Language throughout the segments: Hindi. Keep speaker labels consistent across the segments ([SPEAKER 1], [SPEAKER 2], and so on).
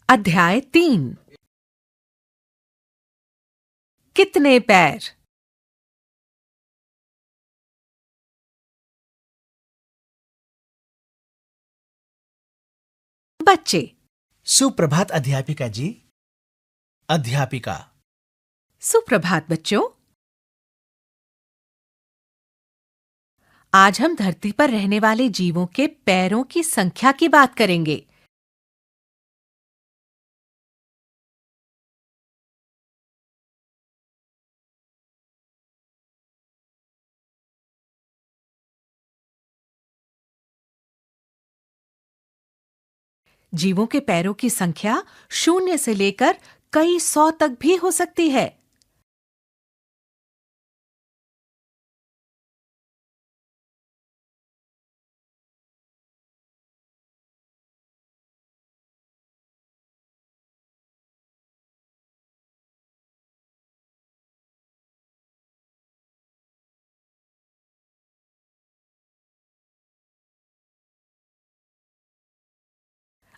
[SPEAKER 1] अध्याय 3। कितने पैर? बच्चे।
[SPEAKER 2] सुप्रभात अध्यापिका जी। अध्यापिका।
[SPEAKER 1] सुप्रभात बच्चों। आज हम धरती पर रहने वाले जीवों के पैरों की संख्या की बात करेंगे। जीवों के पैरों की संख्या 0 से लेकर कई 100 तक भी हो सकती है।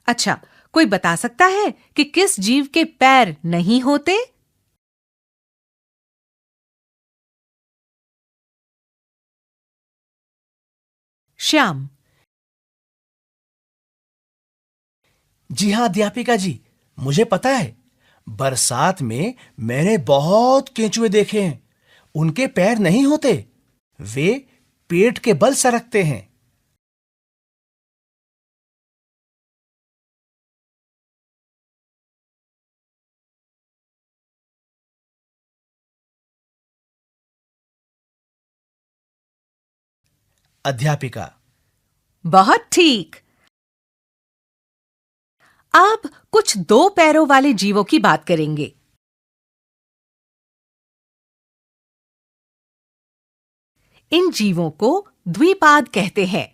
[SPEAKER 1] अच्छा, कोई बता सकता है कि किस जीव के पैर नहीं होते? श्याम।
[SPEAKER 2] जी हाँ अध्यापिका जी, मुझे पता है। बरसात में मैंने बहुत केंचुए देखे हैं। उनके पैर नहीं होते। वे पेट के बल सरकते हैं। अध्यापिका।
[SPEAKER 1] बहुत ठीक। अब कुछ 2 पैरों वाले जीवों की बात करेंगे। इन जीवों को द्विपाद कहते हैं।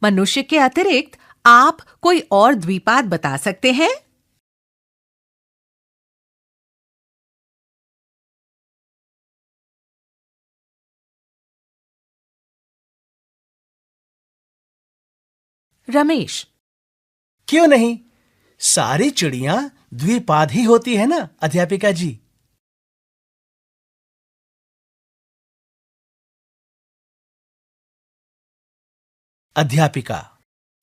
[SPEAKER 1] मनुष्य के अतिरिक्त आप कोई और द्विपाद बता सकते हैं? रमेश।
[SPEAKER 2] क्यों नहीं? सारी चिड़ियां द्विपाद ही होती है ना अध्यापिका जी। अध्यापिका।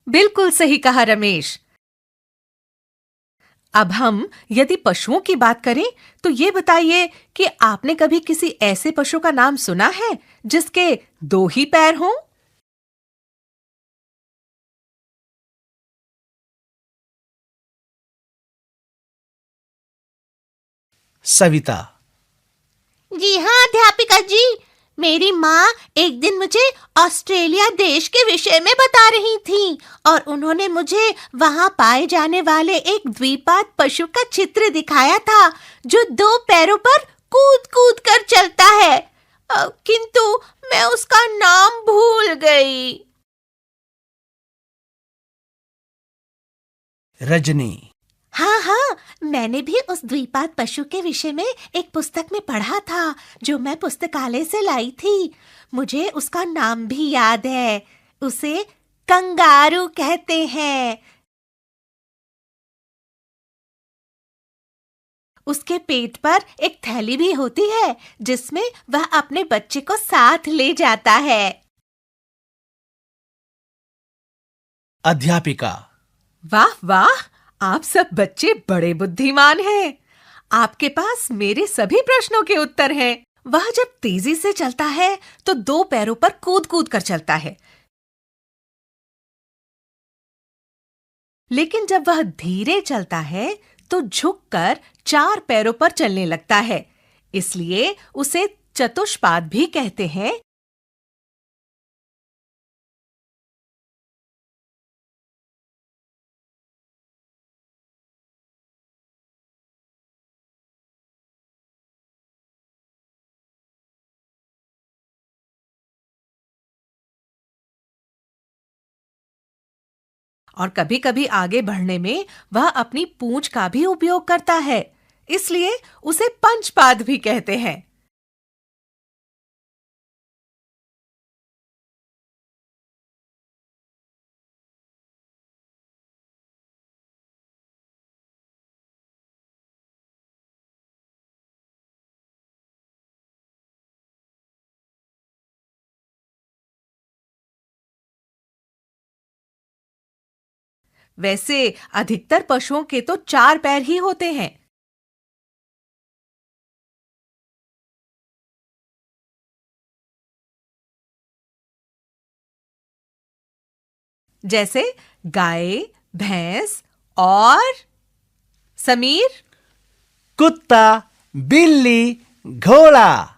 [SPEAKER 1] बिल्कुल सही कहा रमेश। अब हम यदि पशुओं की बात करें तो ये बताइए कि आपने कभी किसी ऐसे पशु का नाम सुना है जिसके 2 ही पैर हों?
[SPEAKER 2] सविता।
[SPEAKER 3] जी हाँ अध्यापिका जी। मेरी माँ एक दिन मुझे ऑस्ट्रेलिया देश के विषय में बता रही थी और उन्होंने मुझे वहाँ पाए जाने वाले एक द्विपाद पशु का चित्र दिखाया था जो 2 पैरों पर कूद कूद कर चलता है। किंतु मैं उसका नाम भूल गई।
[SPEAKER 2] रजनी।
[SPEAKER 3] हाँ हाँ, मैंने भी उस द्विपाद पशु के विषय में एक पुस्तक में पढ़ा था जो मैं पुस्तकालय से लाई थी। मुझे उसका नाम भी याद है। उसे कंगारू कहते हैं। उसके पेट पर एक थैली भी होती है जिसमें वह अपने बच्चे को साथ ले जाता है।
[SPEAKER 2] अध्यापिका।
[SPEAKER 1] वाह वाह, आप सब बच्चे बड़े बुद्धिमान हैं। आपके पास मेरे सभी प्रश्नों के उत्तर हैं। वह जब तेजी से चलता है तो 2 पैरों पर कूद कूद कर चलता है, लेकिन जब वह धीरे चलता है तो झुककर 4 पैरों पर चलने लगता है। इसलिए उसे चतुष्पाद भी कहते हैं। और कभी-कभी आगे बढ़ने में वह अपनी पूंछ का भी उपयोग करता है, इसलिए उसे पंचपाद भी कहते हैं। वैसे अधिकतर पशुओं के तो 4 पैर ही होते हैं। जैसे गाय, भैंस और समीर।
[SPEAKER 2] कुत्ता, बिल्ली, घोड़ा।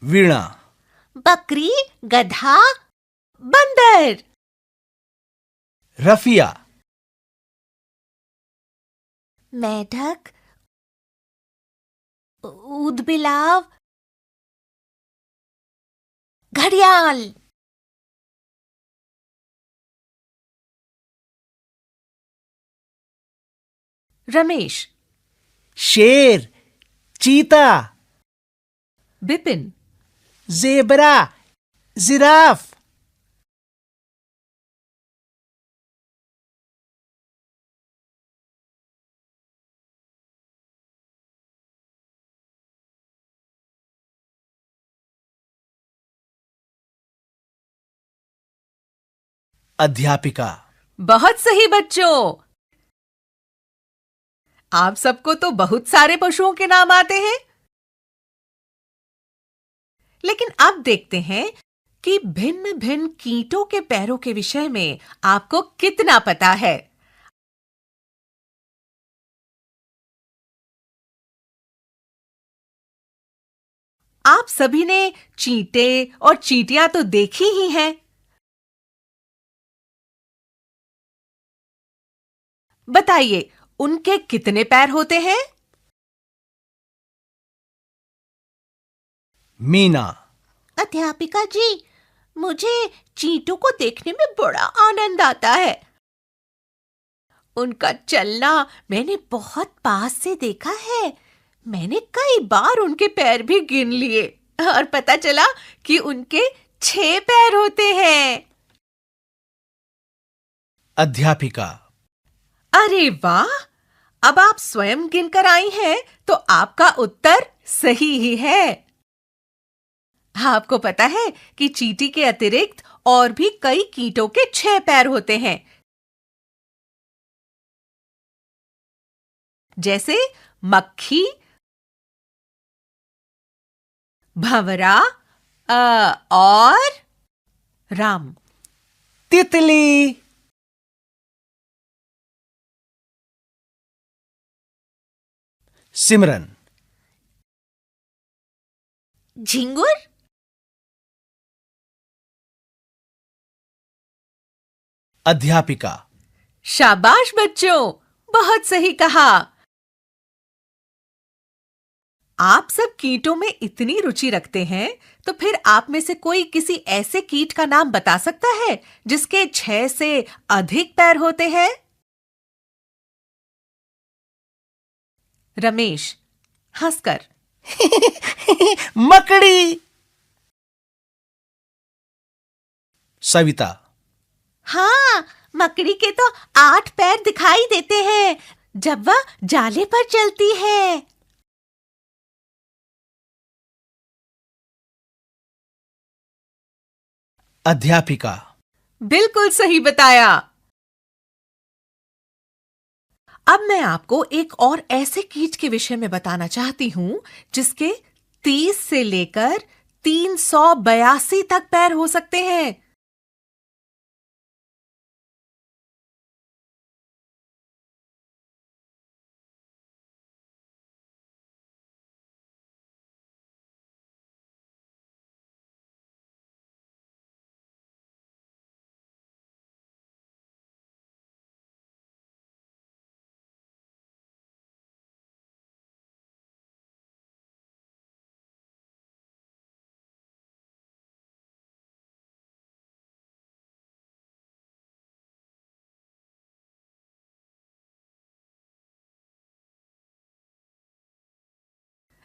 [SPEAKER 2] वीणा,
[SPEAKER 3] बकरी, गधा, बंदर,
[SPEAKER 2] रफिया,
[SPEAKER 3] मेढक, ऊदबिलाव, घड़ियाल।
[SPEAKER 1] रमेश,
[SPEAKER 2] शेर, चीता,
[SPEAKER 1] बिपिन,
[SPEAKER 2] जेबरा, जिराफ, अध्यापिका।
[SPEAKER 1] बहुत सही बच्चों। आप सबको तो बहुत सारे पशुओं के नाम आते हैं, लेकिन अब देखते हैं कि भिन्न-भिन्न कीटों के पैरों के विषय में आपको कितना पता है। आप सभी ने चींटे और चींटियां तो देखी ही हैं। बताइए, उनके कितने पैर होते हैं?
[SPEAKER 2] मीना,
[SPEAKER 3] अध्यापिका जी, मुझे चींटों को देखने में बड़ा आनंद आता है। उनका चलना मैंने बहुत पास से देखा है। मैंने कई बार उनके पैर भी गिन लिए और पता चला कि उनके 6 पैर होते हैं।
[SPEAKER 2] अध्यापिका।
[SPEAKER 1] अरे वाह! अब आप स्वयं गिनकर आई हैं, तो आपका उत्तर सही ही है। आपको पता है कि चींटी के अतिरिक्त और भी कई कीटों के 6 पैर होते हैं, जैसे मक्खी, भंवरा और राम।
[SPEAKER 2] तितली, सिमरन,
[SPEAKER 3] झिंगुर,
[SPEAKER 2] अध्यापिका।
[SPEAKER 1] शाबाश बच्चों, बहुत सही कहा। आप सब कीटों में इतनी रुचि रखते हैं, तो फिर आप में से कोई किसी ऐसे कीट का नाम बता सकता है जिसके 6 से अधिक पैर होते हैं? रमेश, हंसकर।
[SPEAKER 2] मकड़ी। सविता,
[SPEAKER 3] हाँ, मकड़ी के तो 8 पैर दिखाई देते हैं जब वह जाले पर चलती है।
[SPEAKER 2] अध्यापिका।
[SPEAKER 1] बिल्कुल सही बताया। अब मैं आपको एक और ऐसे कीट के विषय में बताना चाहती हूं जिसके 30 से लेकर 382 तक पैर हो सकते हैं।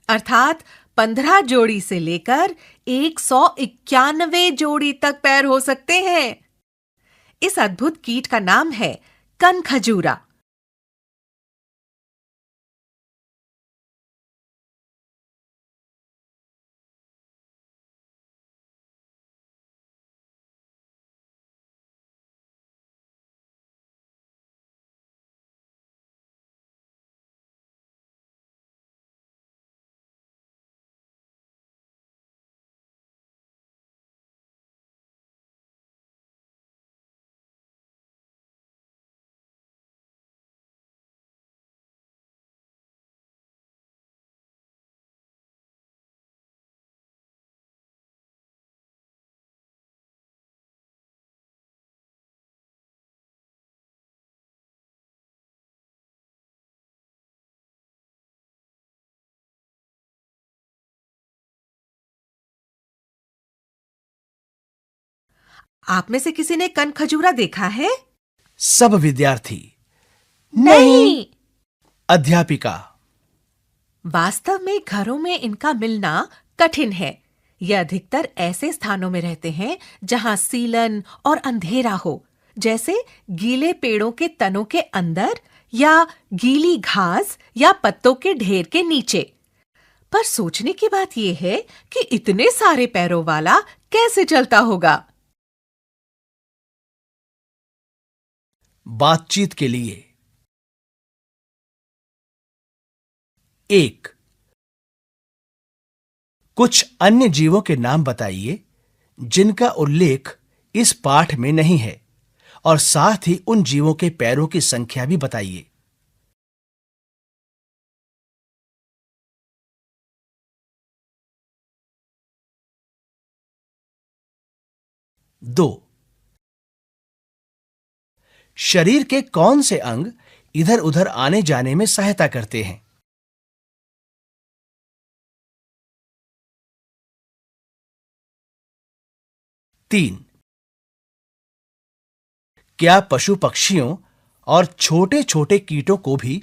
[SPEAKER 1] अर्थात 15 जोड़ी से लेकर 191 जोड़ी तक पैर हो सकते हैं। इस अद्भुत कीट का नाम है कनखजूरा। आप में से किसी ने कनखजूरा देखा है?
[SPEAKER 2] सब विद्यार्थी।
[SPEAKER 3] नहीं।
[SPEAKER 2] अध्यापिका।
[SPEAKER 1] वास्तव में घरों में इनका मिलना कठिन है। यह अधिकतर ऐसे स्थानों में रहते हैं जहां सीलन और अंधेरा हो, जैसे गीले पेड़ों के तनों के अंदर या गीली घास या पत्तों के ढेर के नीचे। पर सोचने की बात यह है कि इतने सारे पैरों वाला कैसे चलता होगा?
[SPEAKER 2] बातचीत के लिए। 1. कुछ अन्य जीवों के नाम बताइए जिनका उल्लेख इस पाठ में नहीं है, और साथ ही उन जीवों के पैरों की संख्या भी बताइए। 2. शरीर के कौन से अंग इधर उधर आने जाने में सहायता करते हैं? 3. क्या पशु पक्षियों और छोटे छोटे कीटों को भी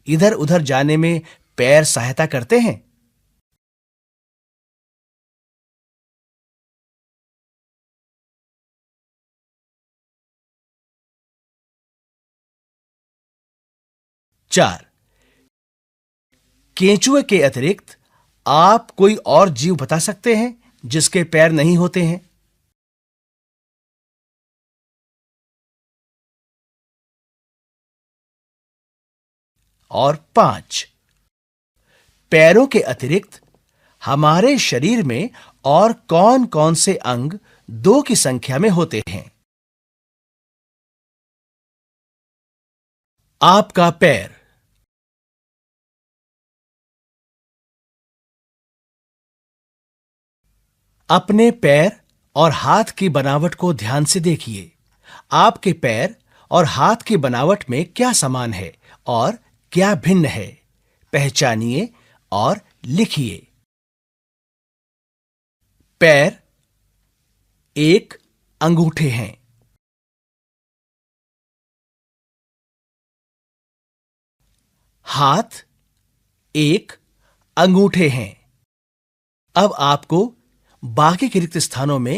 [SPEAKER 2] इधर उधर जाने में पैर सहायता करते हैं? 4. केंचुए के अतिरिक्त आप कोई और जीव बता सकते हैं जिसके पैर नहीं होते हैं? 5. पैरों के अतिरिक्त हमारे शरीर में और कौन-कौन से अंग 2 की संख्या में होते हैं? आपका पैर। अपने पैर और हाथ की बनावट को ध्यान से देखिए। आपके पैर और हाथ की बनावट में क्या समान है और क्या भिन्न है? पहचानिए और लिखिए। पैर 1 अंगूठे हैं। हाथ 1 अंगूठे हैं। अब आपको बाकी के रिक्त स्थानों में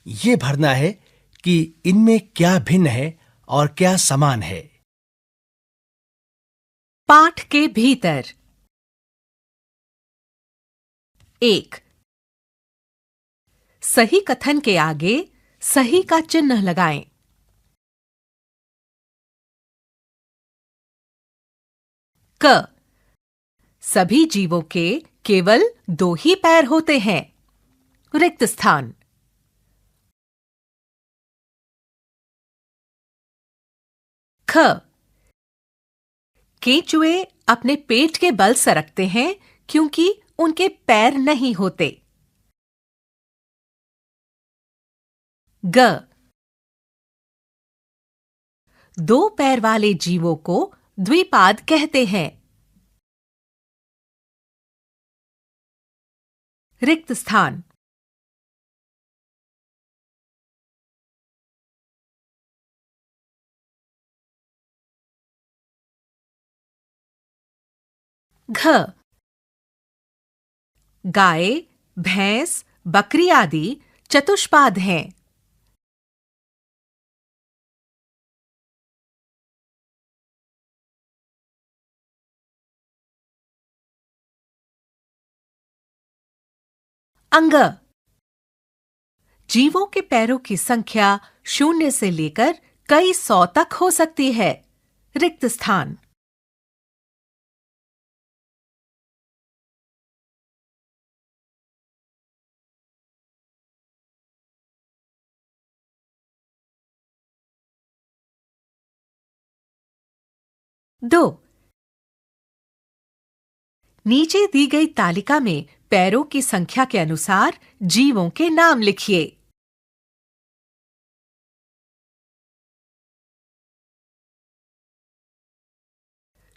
[SPEAKER 2] यह भरना है कि इनमें क्या भिन्न है और क्या समान है।
[SPEAKER 1] पाठ के भीतर। 1. सही कथन के आगे सही का चिन्ह लगाएं। क. सभी जीवों के केवल 2 ही पैर होते हैं। रिक्त स्थान। ख. केंचुए अपने पेट के बल सरकते हैं क्योंकि उनके पैर नहीं होते। ग. 2 पैर वाले जीवों को द्विपाद कहते हैं। रिक्त स्थान। घ. गाय, भैंस, बकरी आदि चतुष्पाद हैं। अंग। जीवों के पैरों की संख्या 0 से लेकर कई 100 तक हो सकती है। रिक्त स्थान। दो। नीचे दी गई तालिका में पैरों की संख्या के अनुसार जीवों के नाम लिखिए।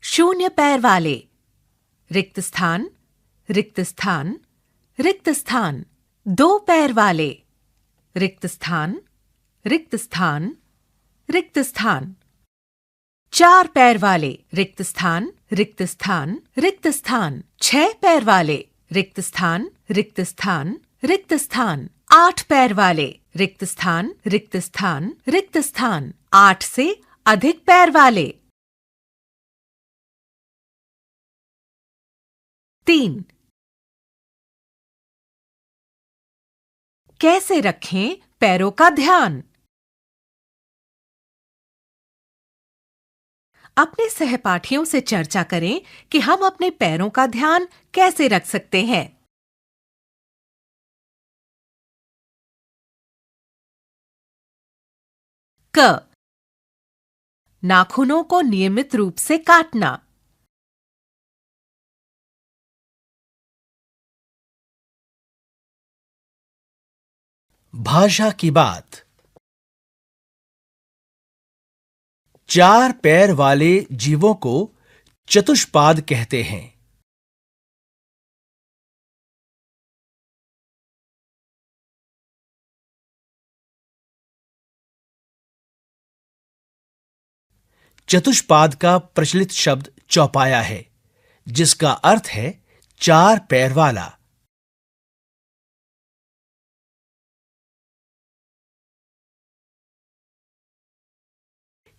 [SPEAKER 1] शून्य पैर वाले। रिक्त स्थान, रिक्त स्थान, रिक्त स्थान। 2 पैर वाले। रिक्त स्थान, रिक्त स्थान, रिक्त स्थान। 4 पैर वाले। रिक्त स्थान, रिक्त स्थान, रिक्त स्थान। 6 पैर वाले। रिक्त स्थान, रिक्त स्थान, रिक्त स्थान। 8 पैर वाले। रिक्त स्थान, रिक्त स्थान, रिक्त स्थान। 8 से अधिक पैर वाले। 3। कैसे रखें पैरों का ध्यान? अपने सहपाठियों से चर्चा करें कि हम अपने पैरों का ध्यान कैसे रख सकते हैं। क। नाखूनों को नियमित रूप से काटना।
[SPEAKER 2] भाषा की बात। 4 पैर वाले जीवों को चतुष्पाद कहते हैं। चतुष्पाद का प्रचलित शब्द चौपाया है, जिसका अर्थ है 4 पैर वाला।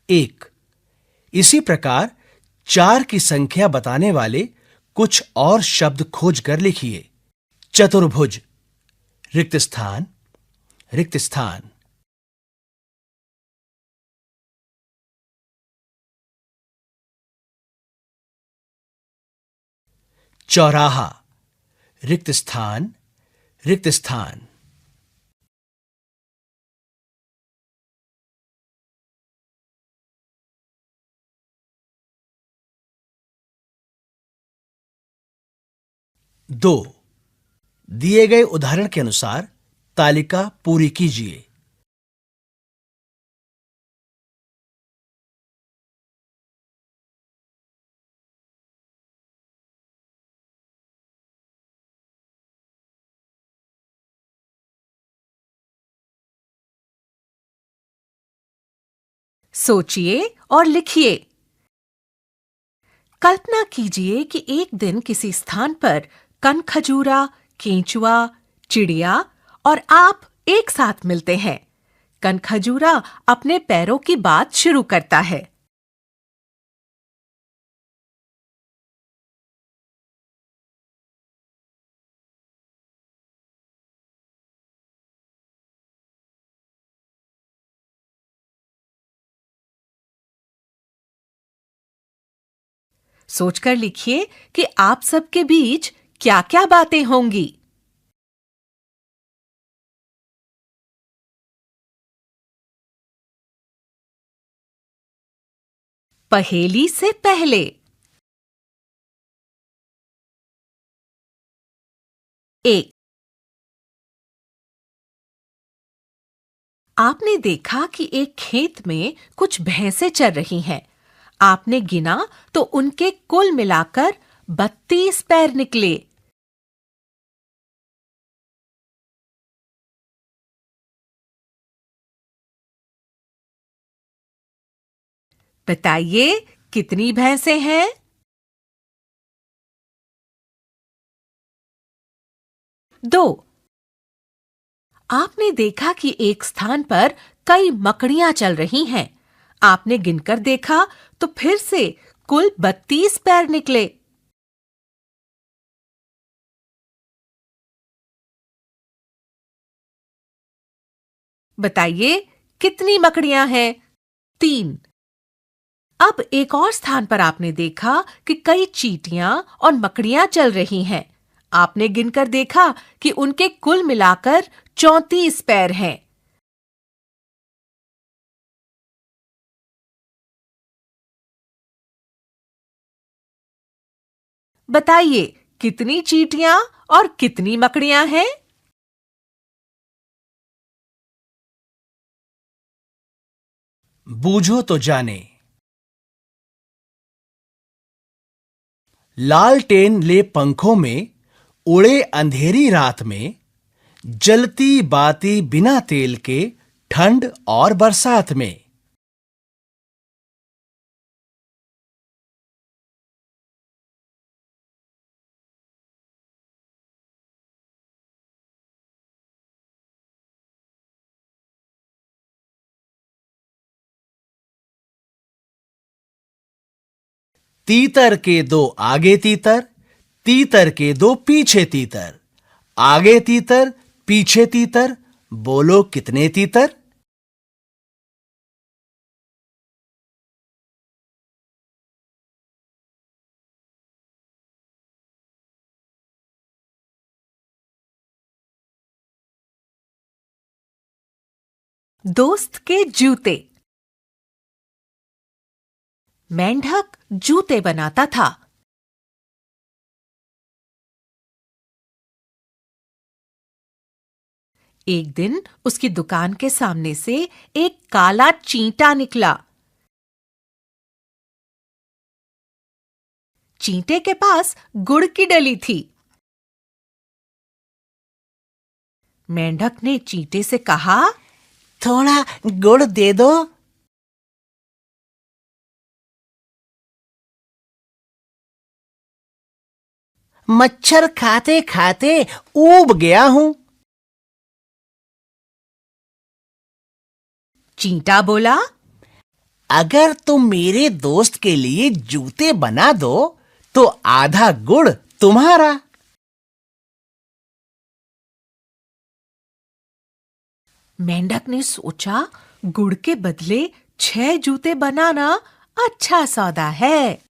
[SPEAKER 2] एक। इसी प्रकार 4 की संख्या बताने वाले कुछ और शब्द खोज कर लिखिए। चतुर्भुज। रिक्त स्थान, रिक्त स्थान। चौराहा। रिक्त स्थान, रिक्त स्थान। दो। दिए गए उदाहरण के अनुसार तालिका पूरी कीजिए।
[SPEAKER 1] सोचिए और लिखिए। कल्पना कीजिए कि एक दिन किसी स्थान पर कनखजूरा, केंचुआ, चिड़िया और आप एक साथ मिलते हैं। कनखजूरा अपने पैरों की बात शुरू करता है। सोचकर लिखिए कि आप सबके बीच क्या-क्या बातें होंगी। पहेली से पहले। 1। आपने देखा कि एक खेत में कुछ भैंसें चर रही हैं। आपने गिना तो उनके कुल मिलाकर 32 पैर निकले। बताइए कितनी भैंसें हैं? 2. आपने देखा कि एक स्थान पर कई मकड़ियां चल रही हैं। आपने गिनकर देखा तो फिर से कुल 32 पैर निकले। बताइए कितनी मकड़ियां हैं? 3. अब एक और स्थान पर आपने देखा कि कई चींटियां और मकड़ियां चल रही हैं। आपने गिनकर देखा कि उनके कुल मिलाकर 34 पैर हैं। बताइए कितनी चींटियां और कितनी मकड़ियां हैं?
[SPEAKER 2] बूझो तो जाने। लालटेन ले पंखों में उड़े अंधेरी रात में, जलती बाती बिना तेल के ठंड और बरसात में। तीतर के दो आगे तीतर, तीतर के दो पीछे तीतर, आगे तीतर पीछे तीतर, बोलो कितने तीतर?
[SPEAKER 1] दोस्त के जूते। मेंढक जूते बनाता था। एक दिन उसकी दुकान के सामने से एक काला चींटा निकला। चींटे के पास गुड़ की डली थी। मेंढक ने चींटे से कहा,
[SPEAKER 2] थोड़ा गुड़ दे दो। मच्छर खाते खाते ऊब गया हूं।
[SPEAKER 1] चींटा बोला,
[SPEAKER 2] अगर तुम मेरे दोस्त के लिए जूते बना दो तो आधा गुड़ तुम्हारा।
[SPEAKER 1] मेंढक ने सोचा, गुड़ के बदले 6 जूते बनाना अच्छा सौदा है।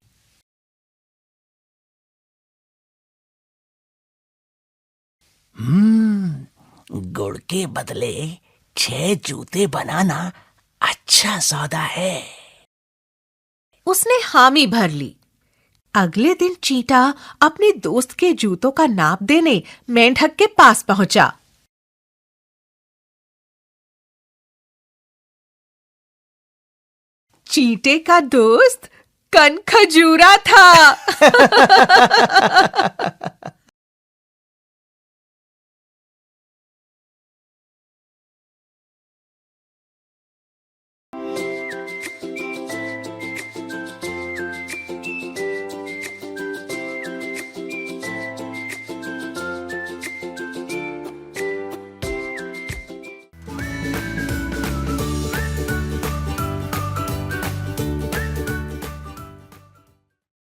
[SPEAKER 2] गुड़ के बदले 6 जूते बनाना अच्छा सौदा है।
[SPEAKER 1] उसने हामी भर ली। अगले दिन चींटा अपने दोस्त के जूतों का नाप देने मेंढक के पास पहुंचा। चींटे का दोस्त कनखजूरा था।